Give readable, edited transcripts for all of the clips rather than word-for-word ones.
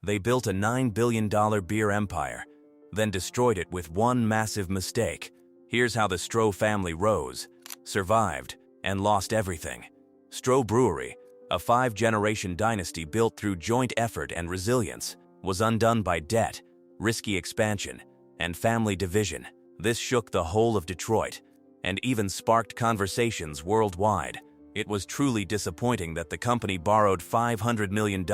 They built a $9 billion beer empire, then destroyed it with one massive mistake. Here's how the Stroh family rose, survived, and lost everything. Stroh Brewery, a 5-generation dynasty built through joint effort and resilience, was undone by debt, risky expansion, and family division. This shook the whole of Detroit, and even sparked conversations worldwide. It was truly disappointing that the company borrowed $500 million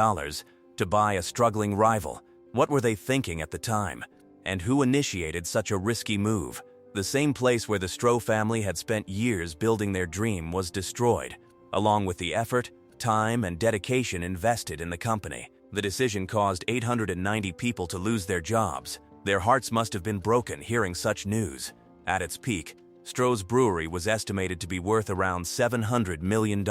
to buy a struggling rival. What were they thinking at the time? And who initiated such a risky move? The same place where the Stroh family had spent years building their dream was destroyed, along with the effort, time, and dedication invested in the company. The decision caused 890 people to lose their jobs. Their hearts must have been broken hearing such news. At its peak, Stroh's brewery was estimated to be worth around $700 million,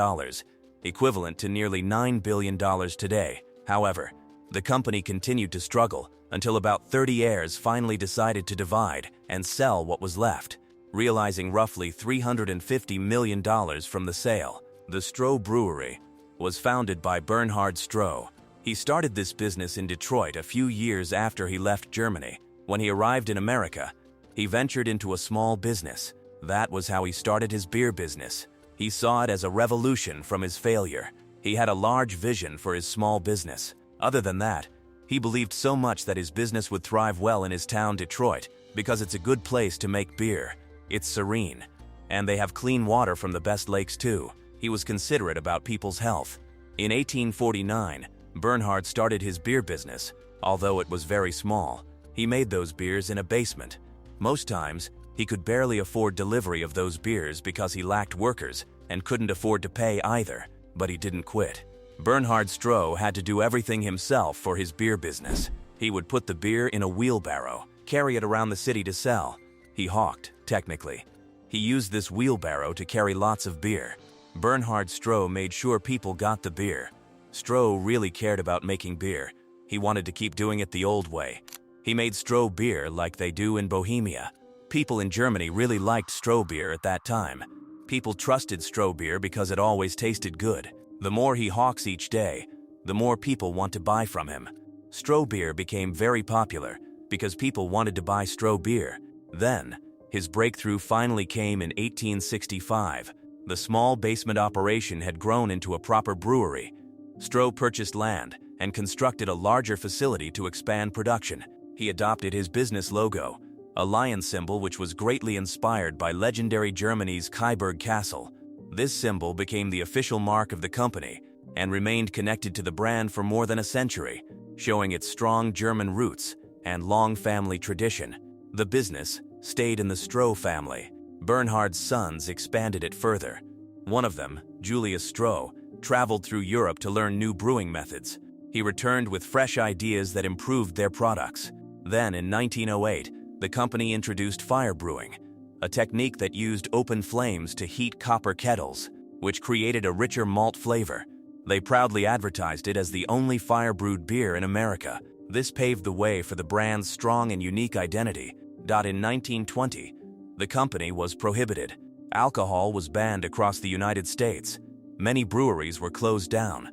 equivalent to nearly $9 billion today. However, the company continued to struggle until about 30 heirs finally decided to divide and sell what was left, realizing roughly $350 million from the sale. The Stroh Brewery was founded by Bernhard Stroh. He started this business in Detroit a few years after he left Germany. When he arrived in America, he ventured into a small business. That was how he started his beer business. He saw it as a revolution from his failure. He had a large vision for his small business. Other than that, he believed so much that his business would thrive well in his town, Detroit, because it's a good place to make beer. It's serene, and they have clean water from the best lakes too. He was considerate about people's health. In 1849, Bernhard started his beer business. Although it was very small, he made those beers in a basement. Most times, he could barely afford delivery of those beers because he lacked workers and couldn't afford to pay either, but he didn't quit. Bernhard Stroh had to do everything himself for his beer business. He would put the beer in a wheelbarrow, carry it around the city to sell. He hawked, technically. He used this wheelbarrow to carry lots of beer. Bernhard Stroh made sure people got the beer. Stroh really cared about making beer. He wanted to keep doing it the old way. He made Stroh beer like they do in Bohemia. People in Germany really liked Stroh beer at that time. People trusted Stroh beer because it always tasted good. The more he hawks each day, the more people want to buy from him. Stroh beer became very popular because people wanted to buy Stroh beer. Then, his breakthrough finally came in 1865. The small basement operation had grown into a proper brewery. Stroh purchased land and constructed a larger facility to expand production. He adopted his business logo, a lion symbol which was greatly inspired by legendary Germany's Kaiburg Castle. This symbol became the official mark of the company and remained connected to the brand for more than a century, showing its strong German roots and long family tradition. The business stayed in the Stroh family. Bernhard's sons expanded it further. One of them, Julius Stroh, traveled through Europe to learn new brewing methods. He returned with fresh ideas that improved their products. Then, in 1908, the company introduced fire brewing, a technique that used open flames to heat copper kettles, which created a richer malt flavor. They proudly advertised it as the only fire-brewed beer in America. This paved the way for the brand's strong and unique identity. In 1920, the company was prohibited. Alcohol was banned across the United States. Many breweries were closed down.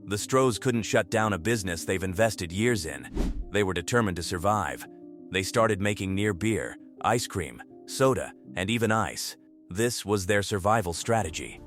The Strohs couldn't shut down a business they've invested years in. They were determined to survive. They started making near beer, ice cream, soda, and even ice. This was their survival strategy.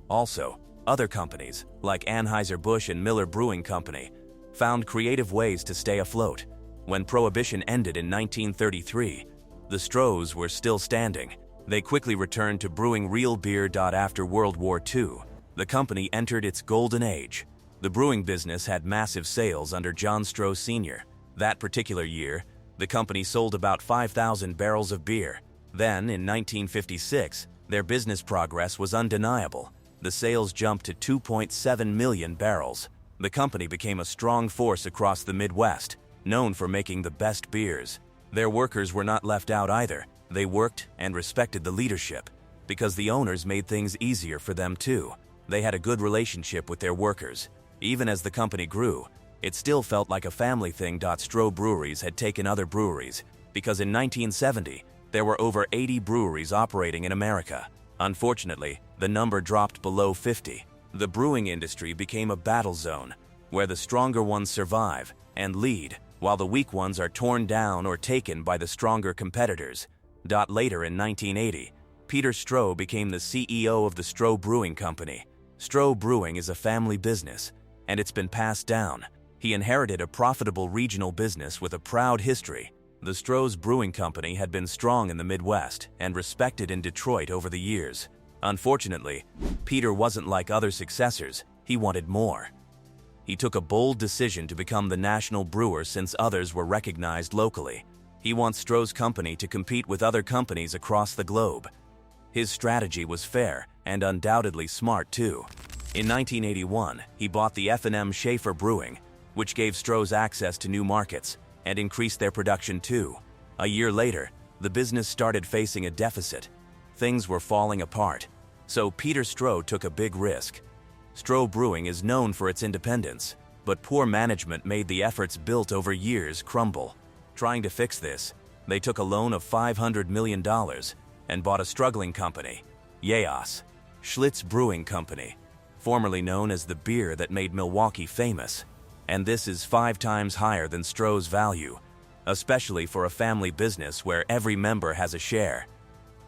Also, other companies, like Anheuser-Busch and Miller Brewing Company, found creative ways to stay afloat. When Prohibition ended in 1933, the Strohs were still standing. They quickly returned to brewing real beer. After World War II, the company entered its golden age. The brewing business had massive sales under John Stroh Sr. That particular year, the company sold about 5,000 barrels of beer. Then, in 1956, their business progress was undeniable. The sales jumped to 2.7 million barrels. The company became a strong force across the Midwest, known for making the best beers. Their workers were not left out either. They worked and respected the leadership, because the owners made things easier for them too. They had a good relationship with their workers. Even as the company grew, it still felt like a family thing. Stroh breweries had taken other breweries, because in 1970, there were over 80 breweries operating in America. Unfortunately, the number dropped below 50. The brewing industry became a battle zone, where the stronger ones survive and lead, while the weak ones are torn down or taken by the stronger competitors. Later in 1980, Peter Stroh became the CEO of the Stroh Brewing Company. Stroh Brewing is a family business, and it's been passed down. He inherited a profitable regional business with a proud history. The Stroh's Brewing Company had been strong in the Midwest and respected in Detroit over the years. Unfortunately, Peter wasn't like other successors. He wanted more. He took a bold decision to become the national brewer since others were recognized locally. He wants Stroh's company to compete with other companies across the globe. His strategy was fair and undoubtedly smart too. In 1981, he bought the F&M Schaefer Brewing, which gave Stroh's access to new markets and increased their production too. A year later, the business started facing a deficit. Things were falling apart, so Peter Stroh took a big risk. Stroh Brewing is known for its independence, but poor management made the efforts built over years crumble. Trying to fix this, they took a loan of $500 million and bought a struggling company, Yayos, Schlitz Brewing Company, formerly known as the beer that made Milwaukee famous. And this is 5 times higher than Stroh's value, especially for a family business where every member has a share.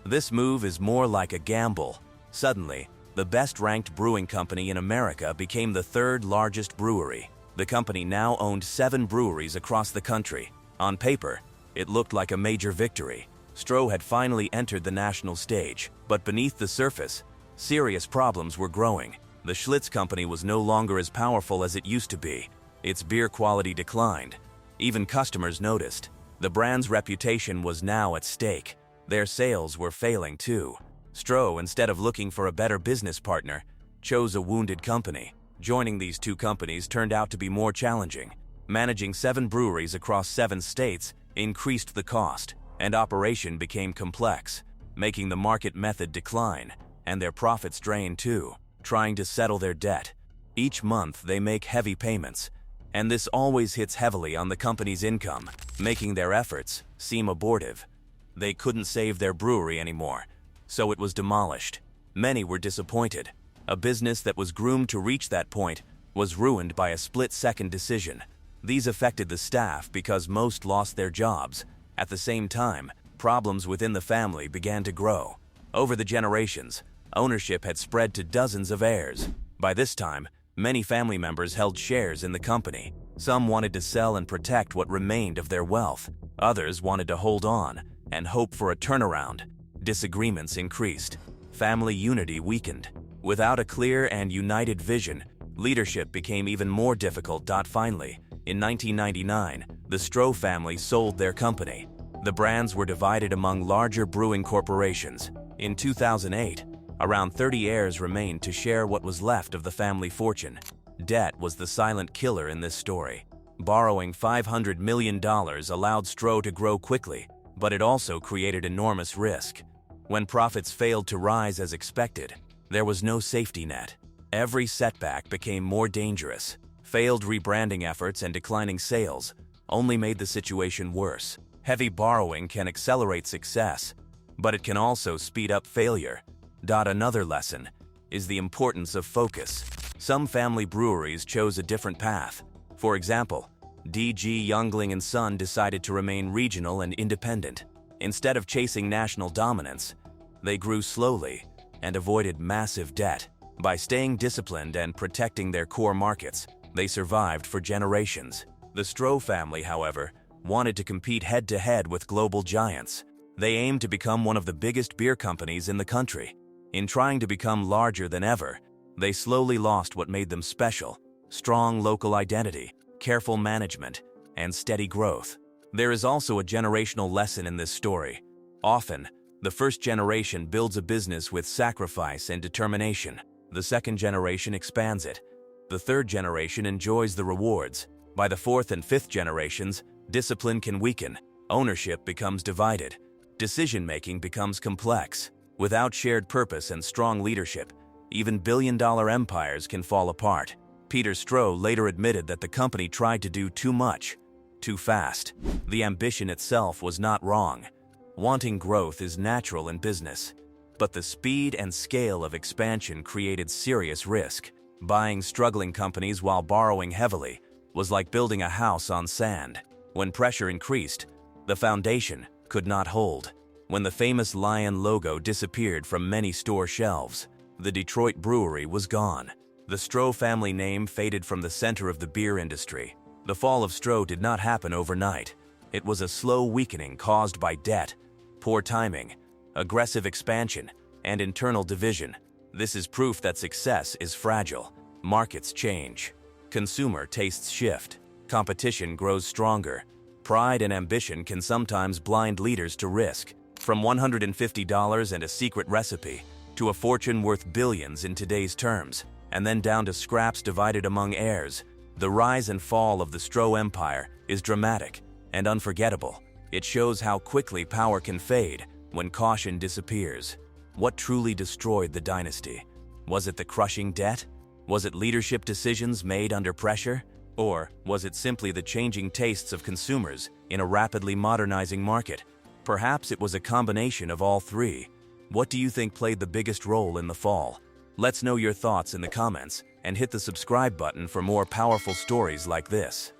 This move is more like a gamble. Suddenly, the best-ranked brewing company in America became the 3rd largest brewery. The company now owned 7 breweries across the country. On paper, it looked like a major victory. Stroh had finally entered the national stage, but beneath the surface, serious problems were growing. The Schlitz company was no longer as powerful as it used to be. Its beer quality declined. Even customers noticed. The brand's reputation was now at stake. Their sales were failing too. Stroh, instead of looking for a better business partner, chose a wounded company. Joining these 2 companies turned out to be more challenging. Managing 7 breweries across 7 states increased the cost, and operation became complex, making the market method decline, and their profits drain too. Trying to settle their debt. Each month they make heavy payments, and this always hits heavily on the company's income, making their efforts seem abortive. They couldn't save their brewery anymore, so it was demolished. Many were disappointed. A business that was groomed to reach that point was ruined by a split-second decision. These affected the staff because most lost their jobs. At the same time, problems within the family began to grow. Over the generations, ownership had spread to dozens of heirs. By this time, many family members held shares in the company. Some wanted to sell and protect what remained of their wealth. Others wanted to hold on and hope for a turnaround. Disagreements increased. Family unity weakened. Without a clear and united vision, leadership became even more difficult. Finally, in 1999, the Stroh family sold their company. The brands were divided among larger brewing corporations. In 2008, around 30 heirs remained to share what was left of the family fortune. Debt was the silent killer in this story. Borrowing $500 million allowed Stroh to grow quickly, but it also created enormous risk. When profits failed to rise as expected, there was no safety net. Every setback became more dangerous. Failed rebranding efforts and declining sales only made the situation worse. Heavy borrowing can accelerate success, but it can also speed up failure. Another lesson is the importance of focus. Some family breweries chose a different path. For example, D.G. Youngling & Son decided to remain regional and independent. Instead of chasing national dominance, they grew slowly and avoided massive debt. By staying disciplined and protecting their core markets, they survived for generations. The Stroh family, however, wanted to compete head-to-head with global giants. They aimed to become one of the biggest beer companies in the country. In trying to become larger than ever, they slowly lost what made them special: strong local identity, careful management, and steady growth. There is also a generational lesson in this story. Often, the first generation builds a business with sacrifice and determination. The second generation expands it. The third generation enjoys the rewards. By the fourth and fifth generations, discipline can weaken, ownership becomes divided, decision-making becomes complex. Without shared purpose and strong leadership, even billion-dollar empires can fall apart. Peter Stroh later admitted that the company tried to do too much, too fast. The ambition itself was not wrong. Wanting growth is natural in business, but the speed and scale of expansion created serious risk. Buying struggling companies while borrowing heavily was like building a house on sand. When pressure increased, the foundation could not hold. When the famous lion logo disappeared from many store shelves, the Detroit brewery was gone. The Stroh family name faded from the center of the beer industry. The fall of Stroh did not happen overnight. It was a slow weakening caused by debt, poor timing, aggressive expansion, and internal division. This is proof that success is fragile. Markets change. Consumer tastes shift. Competition grows stronger. Pride and ambition can sometimes blind leaders to risk. From $150 and a secret recipe to a fortune worth billions in today's terms, and then down to scraps divided among heirs, the rise and fall of the Stroh empire is dramatic and unforgettable. It shows how quickly power can fade when caution disappears. What truly destroyed the dynasty? Was it the crushing debt? Was it leadership decisions made under pressure? Or was it simply the changing tastes of consumers in a rapidly modernizing market? Perhaps it was a combination of all three. What do you think played the biggest role in the fall? Let's know your thoughts in the comments and hit the subscribe button for more powerful stories like this.